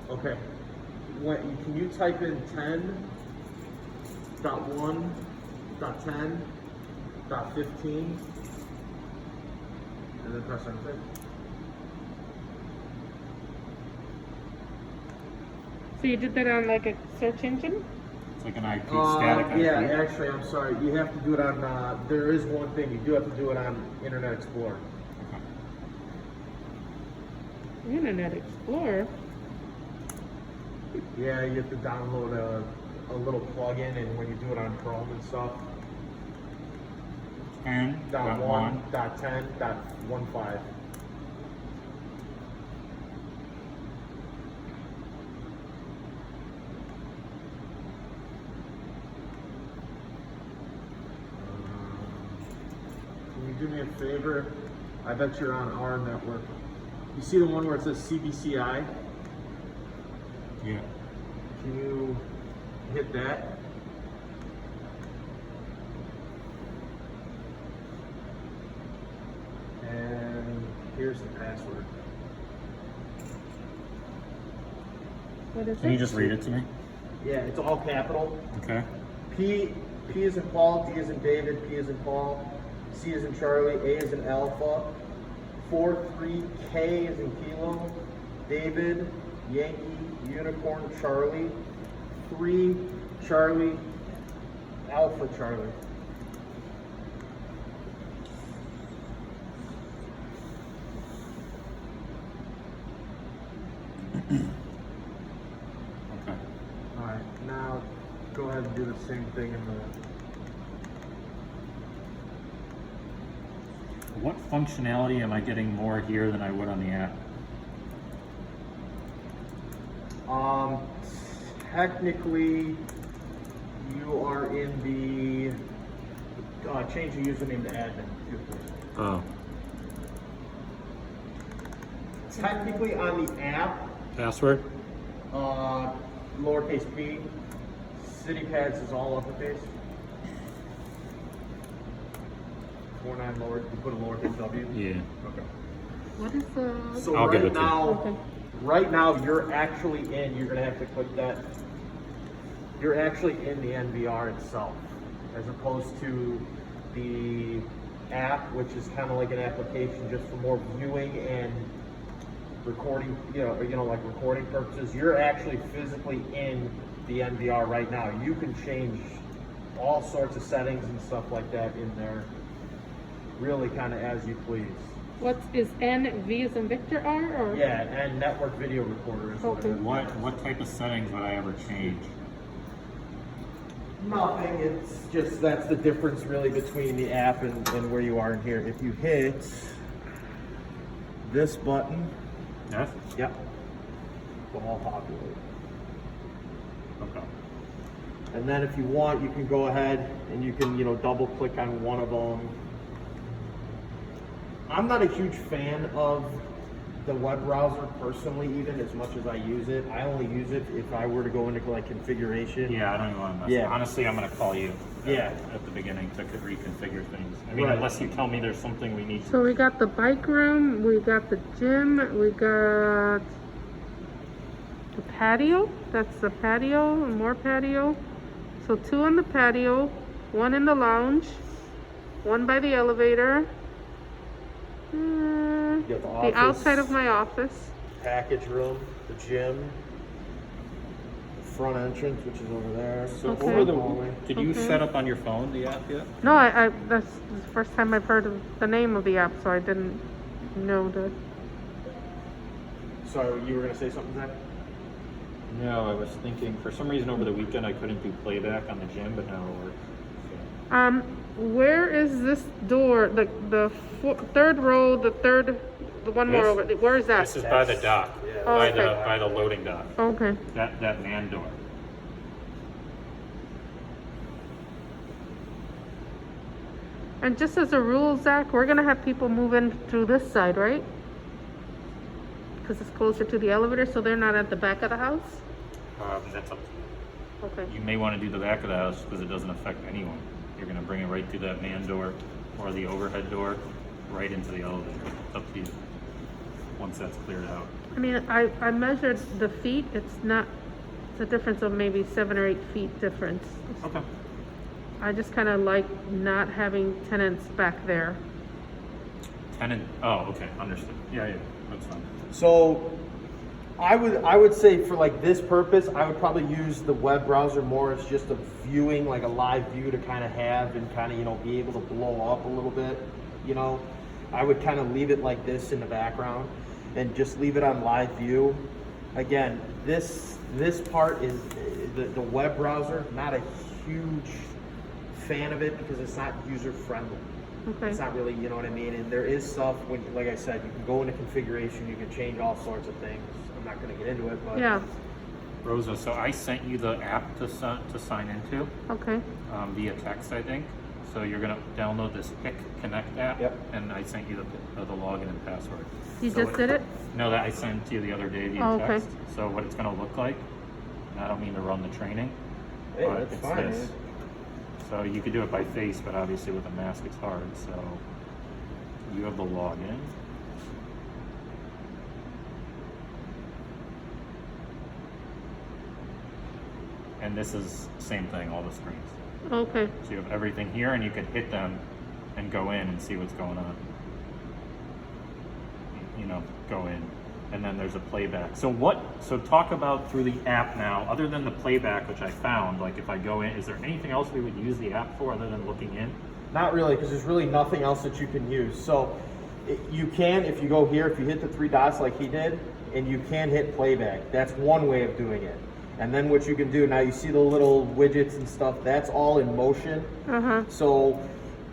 Okay. Can you type in 10.1.10.15 and then press enter? So you did that on like a search engine? It's like an IP static IP. Yeah, actually, I'm sorry. You have to do it on, there is one thing. You do have to do it on Internet Explorer. Internet Explorer? Yeah, you have to download a little plugin, and when you do it on Chrome and stuff. 10.1.10.15. Can you do me a favor? I bet you're on our network. You see the one where it says CBCI? Yeah. Can you hit that? And here's the password. What is Can it? you just read it to me? Yeah, it's all capital. Okay. P is in Paul, D is in David, P is in Paul, C is in Charlie, A is in Alpha, 43, K is in Kilo, David, Yankee, Unicorn, Charlie, 3, Charlie, Alpha, Charlie. Okay. Alright, now go ahead and do the same thing in the... What functionality am I getting more here than I would on the app? Technically, you are in the change the username to admin. Oh. Technically, on the app, Password? lowercase p, CityPads is all uppercase. 49 lower. You put a lowercase w. Yeah. Okay. What is the... So I'll give right it to you. now, Okay. right now you're actually in. You're gonna have to click that. You're actually in the NVR itself, as opposed to the app, which is kind of like an application just for more viewing and recording. Like recording purposes. You're actually physically in the NVR right now. You can change all sorts of settings and stuff like that in there. Really, kind of as you please. What is N, V as in Victor R, or? Yeah, and network video recorder is what it is. What type of settings would I ever change? Nothing. It's just that's the difference really between the app and where you are in here. If you hit this button, Yes? yep, will all populate. Okay. And then if you want, you can go ahead and you can double click on one of them. I'm not a huge fan of the web browser personally, even as much as I use it. I only use it if I were to go into like configuration. Yeah, I don't even want to mess. Yeah. Honestly, I'm going to call you. Yeah. At the beginning to reconfigure things. I mean, Right. unless you tell me there's something we need. So we got the bike room, we got the gym, we got the patio. That's the patio, and more patio. So 2 on the patio, 1 in the lounge, 1 by the elevator. You have the The outside of my office. package room, the gym, the front entrance, which is over there. So Okay. over the, hallway. did you Okay. set up on your phone the app yet? No, that's the first time I've heard of the name of the app, so I didn't know the. So you were gonna say something, Zach? No, I was thinking for some reason over the weekend I couldn't do playback on the gym, but now it works. Where is this door? The third row, the one more This? over. Where is that? This is by the dock, Yeah. Oh, by okay. the loading dock. Okay. That man door. And just as a rule, Zach, we're gonna have people move in through this side, right? Because it's closer to the elevator, so they're not at the back of the house? That's up to you. Okay. You may want to do the back of the house because it doesn't affect anyone. You're going to bring it right through that man door or the overhead door, right into the elevator. It's up to you once that's cleared out. I mean, I measured the feet, it's a difference of maybe 7 or 8 feet difference. Okay. I just kind of like not having tenants back there. Oh, okay, understood. Yeah, that's fine. So I would say for like this purpose, I would probably use the web browser more as just a viewing, like a live view to kind of have and kind of, you know, be able to blow up a little bit, you know. I would kind of leave it like this in the background and just leave it on live view. Again, this part is the web browser, not a huge fan of it because it's not user friendly. Okay. It's not really, you know what I mean? And there is stuff, when, like I said, you can go into configuration, you can change all sorts of things. I'm not going to get into it, but... Yeah, Rosa, so I sent you the app to sign into okay. via text, I think. So you're going to download this PIC Connect app, Yep. and I sent you the login and password. You So just did it? No, that I sent to you the other day via Oh, okay. text. So what it's going to look like, and I don't mean to run the training, Hey, but that's it's fine, this. man. So you could do it by face, but obviously with a mask it's hard. So you have the login. And this is same thing, all the screens. Okay. So you have everything here and you can hit them and go in and see what's going on. You know, go in. And then there's a playback. So talk about through the app now, other than the playback, which I found, like if I go in, is there anything else we would use the app for other than looking in? Not really, because there's really nothing else that you can use. So you can, if you go here, if you hit the 3 dots like he did, and you can hit playback. That's one way of doing it. And then what you can do, now you see the little widgets and stuff, that's all in motion. Uh-huh. So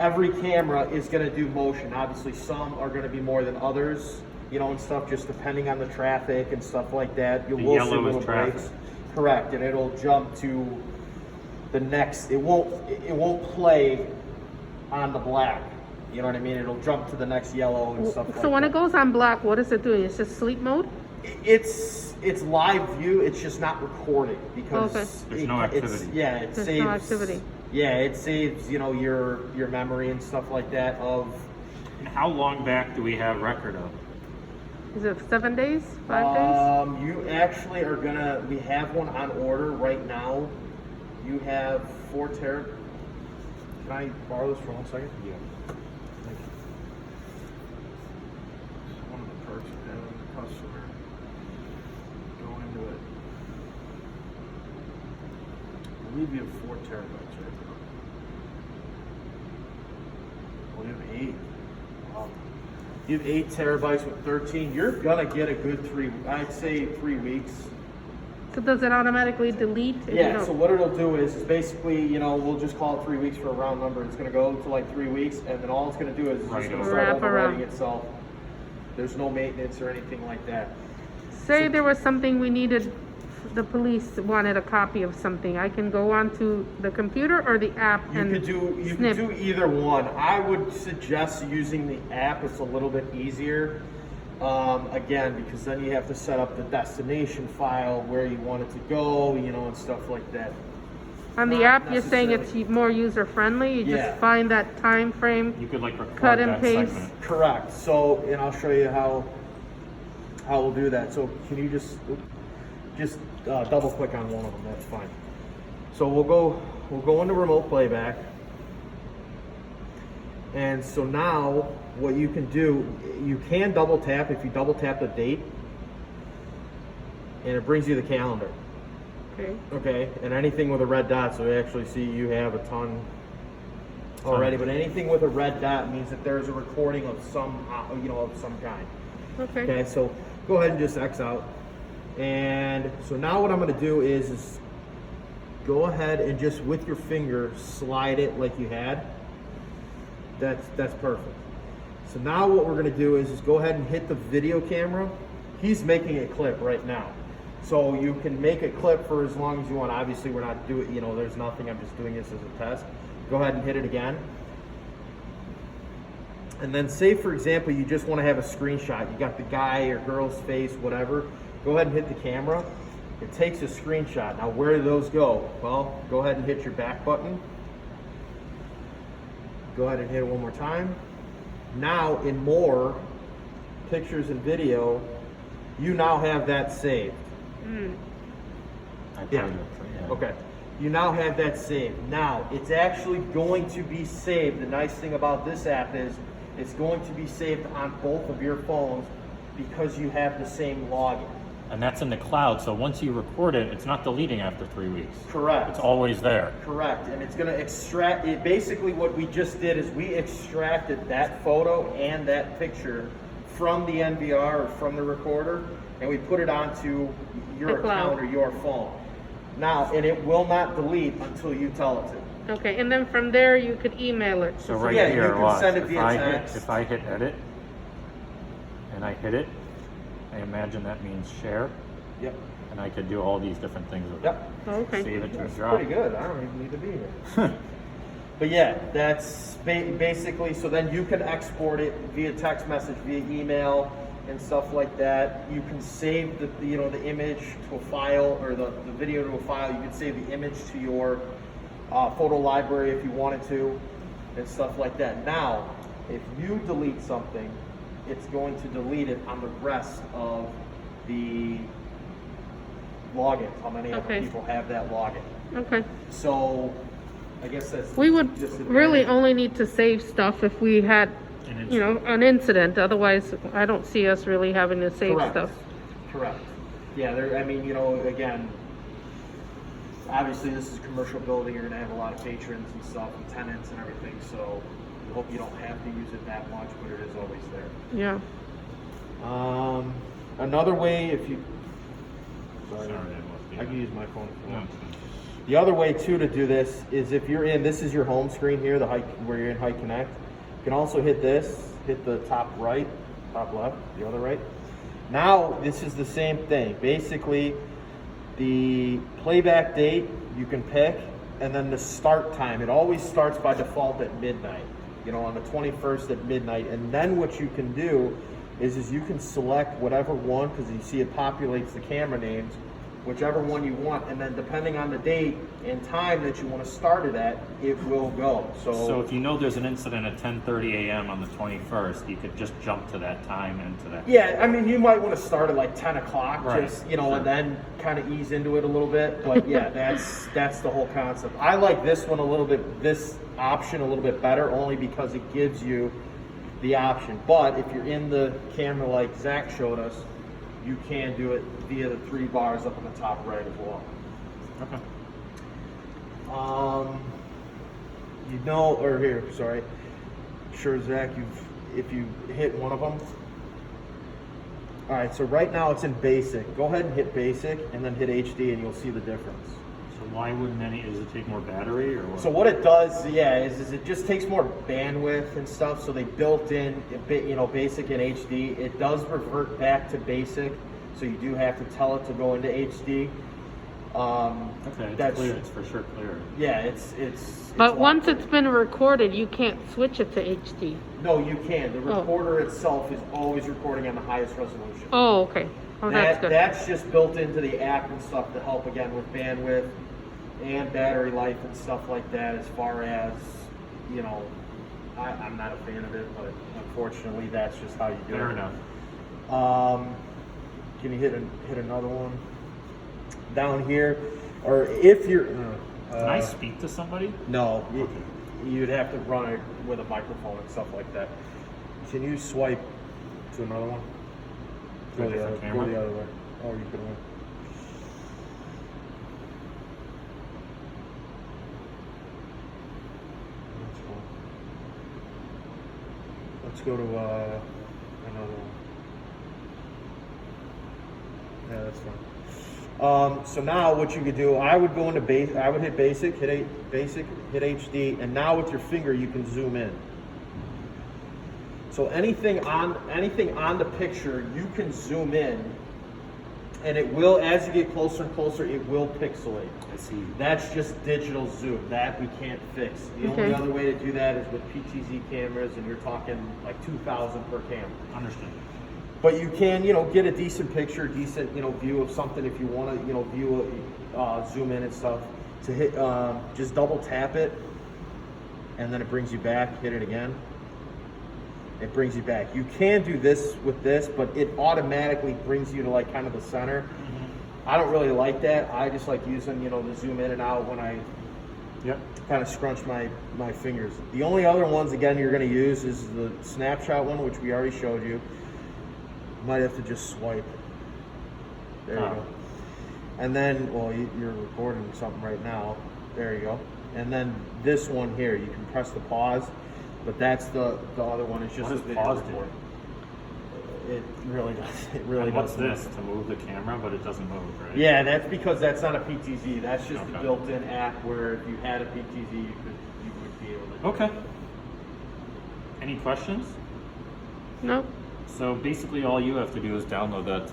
every camera is going to do motion. Obviously some are going to be more than others, you know, and stuff, just depending on the traffic and stuff like that. You The will see yellow is little traffic. breaks. Correct, and it'll jump to the next, it won't play on the black. You know what I mean? It'll jump to the next yellow and stuff like that. So when it goes on black, what is it doing? It's just sleep mode? It's live view. It's just not recording because Okay. There's no activity. It There's saves no activity. Yeah, it saves, you know, your memory and stuff like that of. And how long back do we have record of? Is it 7 days? 5 days? You actually are gonna. We have one on order right now. You have 4 tera. Can I borrow this for 1 second? Yeah. Thank you. One of the perks of having the customer go into it. I believe you have 4 terabytes right now. Well, you have 8. Wow. You have 8 terabytes with 13. You're gonna get a good 3 weeks. So does it automatically delete? if you Yeah, don't- so what it'll do is basically, you know, we'll just call it 3 weeks for a round number. It's gonna go to like 3 weeks, and then all it's gonna do is it's just gonna start Wrap around. overwriting itself. There's no maintenance or anything like that. Say there was something we needed, the police wanted a copy of something. I can go onto the computer or the app You and could do snip. either one. I would suggest using the app. It's a little bit easier. Again, because then you have to set up the destination file, where you want it to go, you know, and stuff like that. On the Not app, you're saying it's more user-friendly? You Yeah. just find that time frame? You could like record Cut and that paste. segment. Correct. So, and I'll show you how we'll do that. So, can you just double click on one of them? That's fine. So we'll go into remote playback. And so now what you can do, you can double tap. If you double tap the date, and it brings you the calendar. Okay. Okay, and anything with a red dot, so we actually see you have a ton already, but anything with a red dot means that there's a recording of some, you know, of some kind. Okay. Okay, so go ahead and just X out. And so now what I'm gonna do is go ahead and just with your finger slide it like you had. That's perfect. So now what we're gonna do is go ahead and hit the video camera. He's making a clip right now. So you can make a clip for as long as you want. Obviously we're not doing, you know, there's nothing, I'm just doing this as a test. Go ahead and hit it again. And then say for example, you just wanna have a screenshot. You got the guy or girl's face, whatever. Go ahead and hit the camera. It takes a screenshot. Now where do those go? Well, go ahead and hit your back button. Go ahead and hit it one more time. Now in more, pictures and video, you now have that saved. I Yeah. played it, yeah. Okay. You now have that saved. Now, it's actually going to be saved. The nice thing about this app is it's going to be saved on both of your phones because you have the same login. And that's in the cloud, so once you record it, it's not deleting after 3 weeks. Correct. It's always there. Correct. And it's going to extract it. Basically, what we just did is we extracted that photo and that picture from the NVR or from the recorder, and we put it onto your The cloud. account or your phone. Now, and it will not delete until you tell it to. Okay, and then from there you could email it. So right yeah, you here, can watch. send it If via I text. if I hit edit, and I hit it, I imagine that means share, Yep. and I could do all these different things with Yep. Okay. it. Save it to a That's drop. pretty good. I don't even need to be here. But yeah, that's basically, so then you can export it via text message, via email, and stuff like that. You can save the image to a file, or the video to a file. You can save the image to your photo library if you wanted to, and stuff like that. Now, if you delete something, it's going to delete it on the rest of the logins. How many other Okay. people have that login? Okay. So, I guess that's We would disadvantage. really only need to save stuff if we had, an incident. Otherwise, I don't see us really having to save Correct. stuff. Correct. Yeah, again, obviously this is a commercial building. You're going to have a lot of patrons and stuff, and tenants and everything. So, we hope you don't have to use it that much, but it is always there. Yeah. Another way, if you, Sorry, I must be- I can use my phone if you No, want. it's fine. The other way too to do this is if you're in, this is your home screen here, the Hike, where you're in Hike Connect. You can also hit this, hit the top right, top left, the other right. Now this is the same thing. Basically, the playback date you can pick, and then the start time. It always starts by default at midnight. On the 21st at midnight. And then what you can do is you can select whatever one, because you see it populates the camera names, whichever one you want, and then depending on the date and time that you want to start it at, it will go. So if you know there's an incident at 10:30 a.m. on the 21st, you could just jump to that time and to that. yeah, you might want to start at like 10 o'clock, Right. just, and then kind of ease into it a little bit. But yeah, that's the whole concept. I like this one this option a little bit better, only because it gives you the option. But if you're in the camera like Zach showed us, you can do it via the 3 bars up on the top right as well. Okay. Sure, Zach, if you hit one of them. All right, so right now it's in basic. Go ahead and hit basic and then hit HD and you'll see the difference. So why wouldn't does it take more battery or what? So what it does, is it just takes more bandwidth and stuff. So they built in, basic and HD. It does revert back to basic, so you do have to tell it to go into HD. Okay, it's clear. It's for sure clear. Yeah, it's But locked once in. it's been recorded, you can't switch it to HD. No, you can. The Oh. recorder itself is always recording on the highest resolution. Oh, okay. Oh, that's good. That's just built into the app and stuff to help again with bandwidth and battery life and stuff like that. As far as I'm not a fan of it, but unfortunately that's just how you do it. Fair enough. Can you hit another one down here, or if you're? Can I speak to somebody? No, you'd have to run it with a microphone and stuff like that. Can you swipe to another one? To a different camera? Go the other way. Oh, you can. That's cool. Let's go to another one. Yeah, that's fine. So now what you could do, I would go into base. I would hit basic, hit HD, and now with your finger you can zoom in. So anything on the picture, you can zoom in, and it will, as you get closer and closer, it will pixelate. I see. That's just digital zoom. That we can't fix. The Okay. only other way to do that is with PTZ cameras, and you're talking like 2,000 per camera. Understood. But you can, get a decent picture, decent, view of something if you want to, zoom in and stuff. To hit, just double tap it, and then it brings you back. Hit it again, it brings you back. You can do this with this, but it automatically brings you to like kind of the center. I don't really like that. I just like using, you know, the zoom in and out when I Yep. kind of scrunch my fingers. The only other ones, again, you're going to use is the snapshot one, which we already showed you. Might have to just swipe. There you go. And then, well, you're recording something right now. There you go. And then this one here, you can press the pause, but that's the other one. It's just What a does video pause do? record. It really does. It really And what's does. this? To move the camera, but it doesn't move, right? Yeah, that's because that's not a PTZ. That's just Okay. the built-in app where if you had a PTZ, you would be able to. Okay. Any questions? Nope. So basically all you have to do is download that